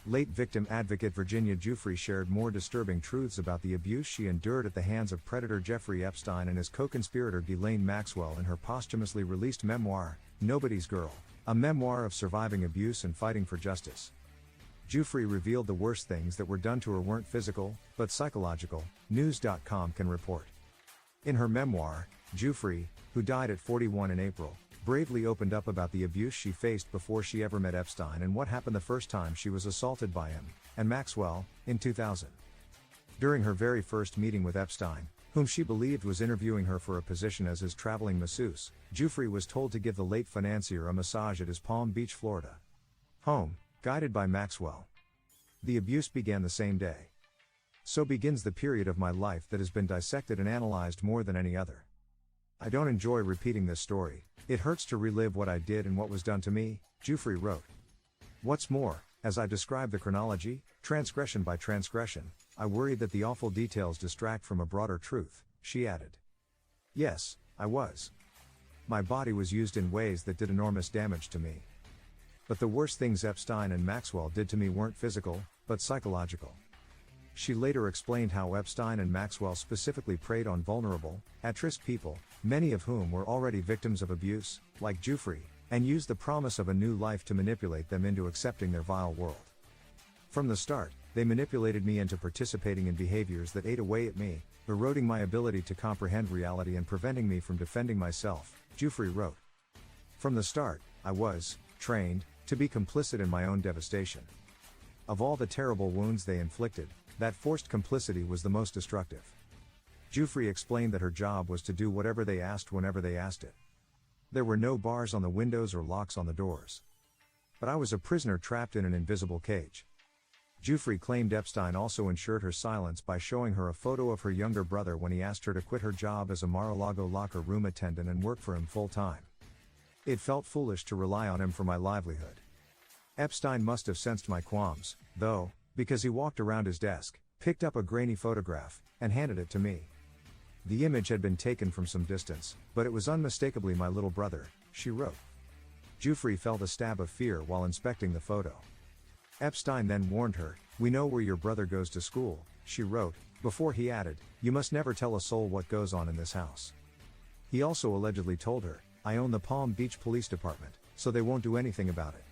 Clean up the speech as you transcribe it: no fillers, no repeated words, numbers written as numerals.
Late victim advocate Virginia Giuffre shared more disturbing truths about the abuse she endured at the hands of predator Jeffrey Epstein and his co-conspirator Ghislaine Maxwell in her posthumously released memoir, Nobody's Girl, a memoir of surviving abuse and fighting for justice. Giuffre revealed the worst things that were done to her weren't physical, but psychological, News.com can report. In her memoir, Giuffre, who died at 41 in April, bravely opened up about the abuse she faced before she ever met Epstein and what happened the first time she was assaulted by him, and Maxwell, in 2000. During her very first meeting with Epstein, whom she believed was interviewing her for a position as his traveling masseuse, Giuffre was told to give the late financier a massage at his Palm Beach, Florida home, guided by Maxwell. The abuse began the same day. So begins the period of my life that has been dissected and analyzed more than any other. I don't enjoy repeating this story, it hurts to relive what I did and what was done to me, Giuffre wrote. What's more, as I describe the chronology, transgression by transgression, I worry that the awful details distract from a broader truth, she added. Yes, I was. My body was used in ways that did enormous damage to me. But the worst things Epstein and Maxwell did to me weren't physical, but psychological. She later explained how Epstein and Maxwell specifically preyed on vulnerable, at-risk people, many of whom were already victims of abuse, like Giuffre, and used the promise of a new life to manipulate them into accepting their vile world. From the start, they manipulated me into participating in behaviors that ate away at me, eroding my ability to comprehend reality and preventing me from defending myself, Giuffre wrote. From the start, I was trained to be complicit in my own devastation. Of all the terrible wounds they inflicted, that forced complicity was the most destructive. Giuffre explained that her job was to do whatever they asked whenever they asked it. There were no bars on the windows or locks on the doors. But I was a prisoner trapped in an invisible cage. Giuffre claimed Epstein also ensured her silence by showing her a photo of her younger brother when he asked her to quit her job as a Mar-a-Lago locker room attendant and work for him full-time. It felt foolish to rely on him for my livelihood. Epstein must have sensed my qualms, though, because he walked around his desk, picked up a grainy photograph, and handed it to me. The image had been taken from some distance, but it was unmistakably my little brother, she wrote. Giuffre felt a stab of fear while inspecting the photo. Epstein then warned her, "We know where your brother goes to school," she wrote, before he added, "You must never tell a soul what goes on in this house." He also allegedly told her, "I own the Palm Beach Police Department, so they won't do anything about it."